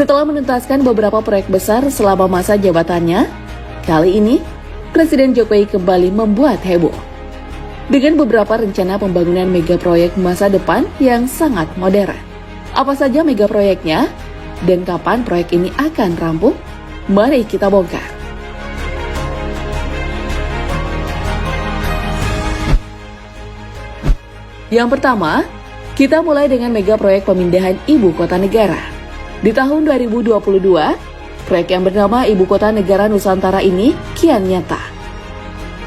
Setelah menuntaskan beberapa proyek besar selama masa jabatannya, kali ini Presiden Jokowi kembali membuat heboh dengan beberapa rencana pembangunan mega proyek masa depan yang sangat modern. Apa saja mega proyeknya dan kapan proyek ini akan rampung? Mari kita bongkar. Yang pertama, kita mulai dengan mega proyek pemindahan ibu kota negara. Di tahun 2022, proyek yang bernama Ibu Kota Negara Nusantara ini kian nyata.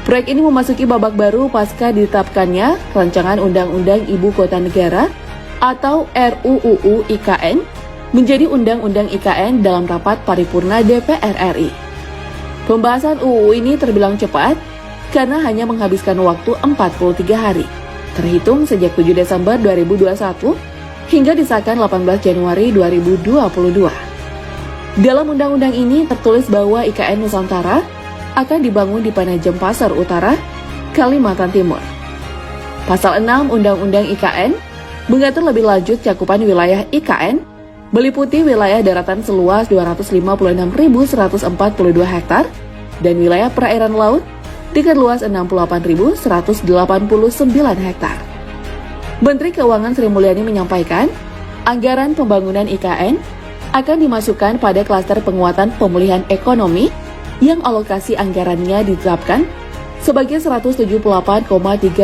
Proyek ini memasuki babak baru pasca ditetapkannya Rancangan Undang-Undang Ibu Kota Negara atau RUU IKN menjadi Undang-Undang IKN dalam rapat paripurna DPR RI. Pembahasan UU ini terbilang cepat karena hanya menghabiskan waktu 43 hari, terhitung sejak 7 Desember 2021 hingga disahkan 18 Januari 2022. Dalam undang-undang ini tertulis bahwa IKN Nusantara akan dibangun di Penajam Pasar Utara, Kalimantan Timur. Pasal 6 Undang-Undang IKN mengatur lebih lanjut cakupan wilayah IKN meliputi wilayah daratan seluas 256.142 hektar dan wilayah perairan laut dengan luas 68.189 hektar. Menteri Keuangan Sri Mulyani menyampaikan, anggaran pembangunan IKN akan dimasukkan pada klaster penguatan pemulihan ekonomi yang alokasi anggarannya ditetapkan sebagai 178,3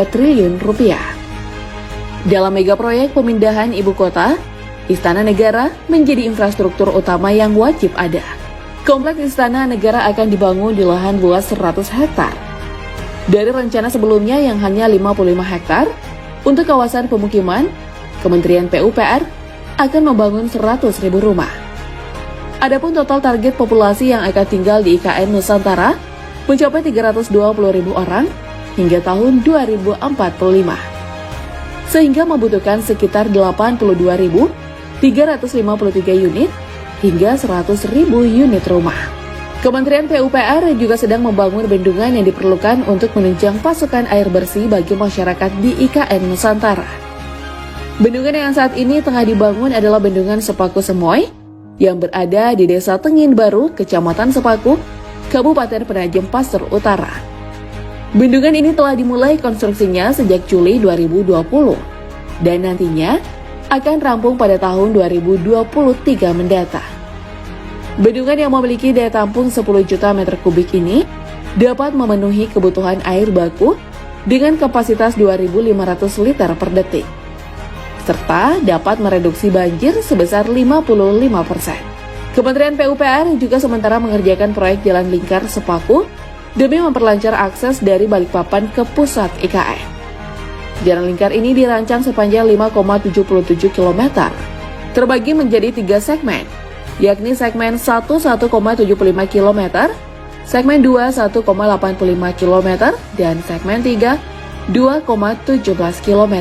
triliun rupiah. Dalam mega proyek pemindahan ibu kota, Istana Negara menjadi infrastruktur utama yang wajib ada. Kompleks Istana Negara akan dibangun di lahan luas 100 hektar. Dari rencana sebelumnya yang hanya 55 hektar, untuk kawasan pemukiman, Kementerian PUPR akan membangun 100.000 rumah. Adapun total target populasi yang akan tinggal di IKN Nusantara mencapai 320.000 orang hingga tahun 2045, sehingga membutuhkan sekitar 82.353 unit hingga 100.000 unit rumah. Kementerian PUPR juga sedang membangun bendungan yang diperlukan untuk menunjang pasokan air bersih bagi masyarakat di IKN Nusantara. Bendungan yang saat ini tengah dibangun adalah Bendungan Sepaku Semoy yang berada di Desa Tengin Baru, Kecamatan Sepaku, Kabupaten Penajam Pasar Utara. Bendungan ini telah dimulai konstruksinya sejak Juli 2020 dan nantinya akan rampung pada tahun 2023 mendatang. Bendungan yang memiliki daya tampung 10 juta meter kubik ini dapat memenuhi kebutuhan air baku dengan kapasitas 2.500 liter per detik, serta dapat mereduksi banjir sebesar 55%. Kementerian PUPR juga sementara mengerjakan proyek Jalan Lingkar Sepaku demi memperlancar akses dari Balikpapan ke pusat IKN. Jalan lingkar ini dirancang sepanjang 5,77 km, terbagi menjadi 3 segmen, yakni segmen 1 1,75 km, segmen 2 1,85 km, dan segmen 3 2,17 km.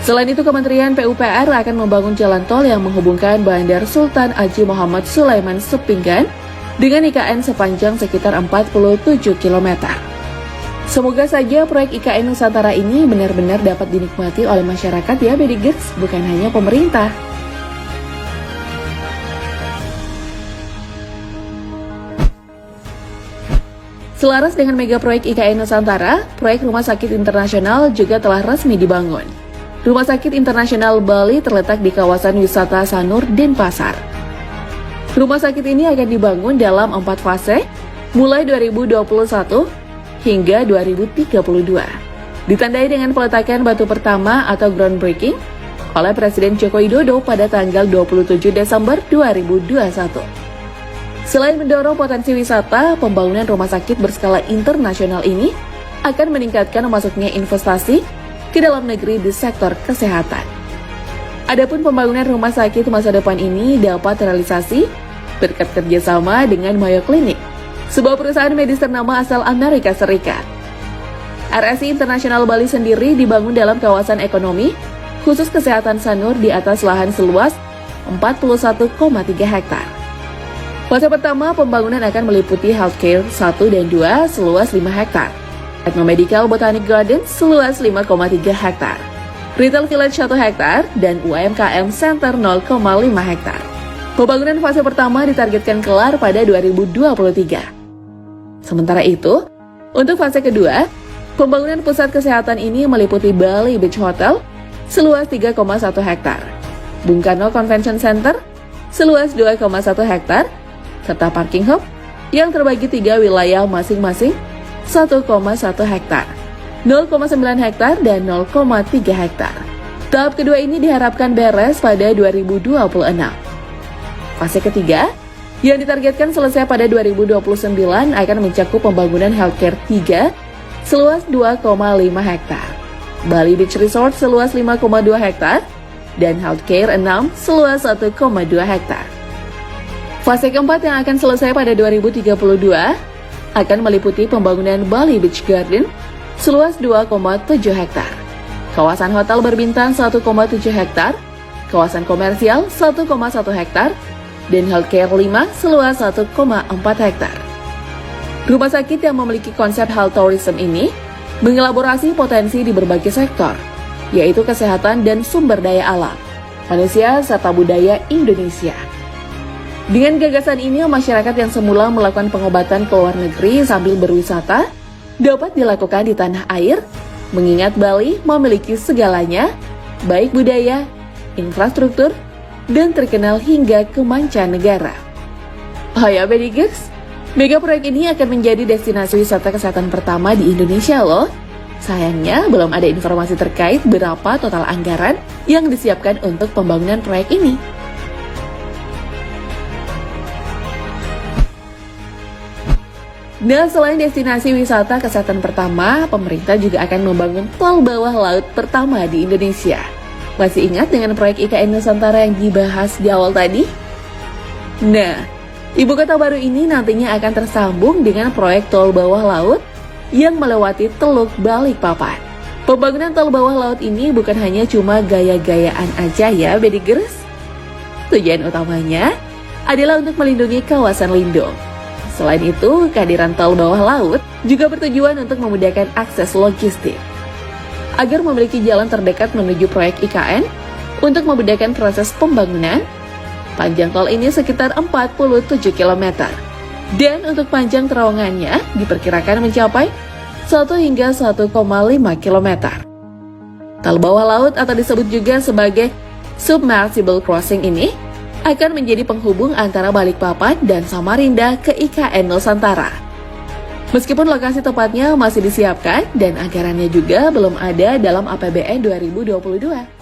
Selain itu, Kementerian PUPR akan membangun jalan tol yang menghubungkan Bandar Sultan Haji Muhammad Sulaiman Sepinggan dengan IKN sepanjang sekitar 47 km. Semoga saja proyek IKN Nusantara ini benar-benar dapat dinikmati oleh masyarakat ya Bedigers, bukan hanya pemerintah. Selaras dengan mega proyek IKN Nusantara, proyek Rumah Sakit Internasional juga telah resmi dibangun. Rumah Sakit Internasional Bali terletak di kawasan wisata Sanur, Denpasar. Rumah sakit ini akan dibangun dalam 4 fase, mulai 2021 hingga 2032. Ditandai dengan peletakan batu pertama atau groundbreaking oleh Presiden Joko Widodo pada tanggal 27 Desember 2021. Selain mendorong potensi wisata, pembangunan rumah sakit berskala internasional ini akan meningkatkan masuknya investasi ke dalam negeri di sektor kesehatan. Adapun pembangunan rumah sakit masa depan ini dapat terrealisasi berkat kerjasama dengan Mayo Clinic, sebuah perusahaan medis ternama asal Amerika Serikat. RSI Internasional Bali sendiri dibangun dalam kawasan ekonomi khusus kesehatan Sanur di atas lahan seluas 41,3 hektar. Fase pertama pembangunan akan meliputi healthcare 1 dan 2 seluas 5 hektar, Ethnomedical Botanic Garden seluas 5,3 hektar, Retail Village 1 hektar, dan UMKM Center 0,5 hektar. Pembangunan fase pertama ditargetkan kelar pada 2023. Sementara itu, untuk fase kedua, pembangunan pusat kesehatan ini meliputi Bali Beach Hotel seluas 3,1 hektar, Bung Karno Convention Center seluas 2,1 hektar, serta parking hub yang terbagi 3 wilayah masing-masing 1,1 hektar, 0,9 hektar, dan 0,3 hektar. Tahap kedua ini diharapkan beres pada 2026. Fase ketiga, yang ditargetkan selesai pada 2029 akan mencakup pembangunan healthcare 3 seluas 2,5 hektar, Bali Beach Resort seluas 5,2 hektar, dan healthcare 6 seluas 1,2 hektar. Fase keempat yang akan selesai pada 2032 akan meliputi pembangunan Bali Beach Garden seluas 2,7 hektar, kawasan hotel berbintang 1,7 hektar, kawasan komersial 1,1 hektar, dan healthcare 5 seluas 1,4 hektar. Rumah sakit yang memiliki konsep health tourism ini mengelaborasi potensi di berbagai sektor, yaitu kesehatan dan sumber daya alam, manusia, serta budaya Indonesia. Dengan gagasan ini, masyarakat yang semula melakukan pengobatan ke luar negeri sambil berwisata dapat dilakukan di tanah air, mengingat Bali memiliki segalanya, baik budaya, infrastruktur, dan terkenal hingga ke mancanegara. Oh ya, Bedigers, mega proyek ini akan menjadi destinasi wisata kesehatan pertama di Indonesia loh. Sayangnya belum ada informasi terkait berapa total anggaran yang disiapkan untuk pembangunan proyek ini. Nah, selain destinasi wisata kesehatan pertama, pemerintah juga akan membangun tol bawah laut pertama di Indonesia. Masih ingat dengan proyek IKN Nusantara yang dibahas di awal tadi? Nah, ibu kota baru ini nantinya akan tersambung dengan proyek tol bawah laut yang melewati Teluk Balikpapan. Pembangunan tol bawah laut ini bukan hanya cuma gaya-gayaan aja ya, Bedigers. Tujuan utamanya adalah untuk melindungi kawasan lindung. Selain itu, kehadiran tol bawah laut juga bertujuan untuk memudahkan akses logistik, agar memiliki jalan terdekat menuju proyek IKN untuk memudahkan proses pembangunan. Panjang tol ini sekitar 47 km, dan untuk panjang terowongannya diperkirakan mencapai 1 hingga 1,5 km. Tol bawah laut atau disebut juga sebagai submersible crossing ini akan menjadi penghubung antara Balikpapan dan Samarinda ke IKN Nusantara. Meskipun lokasi tepatnya masih disiapkan dan anggarannya juga belum ada dalam APBN 2022.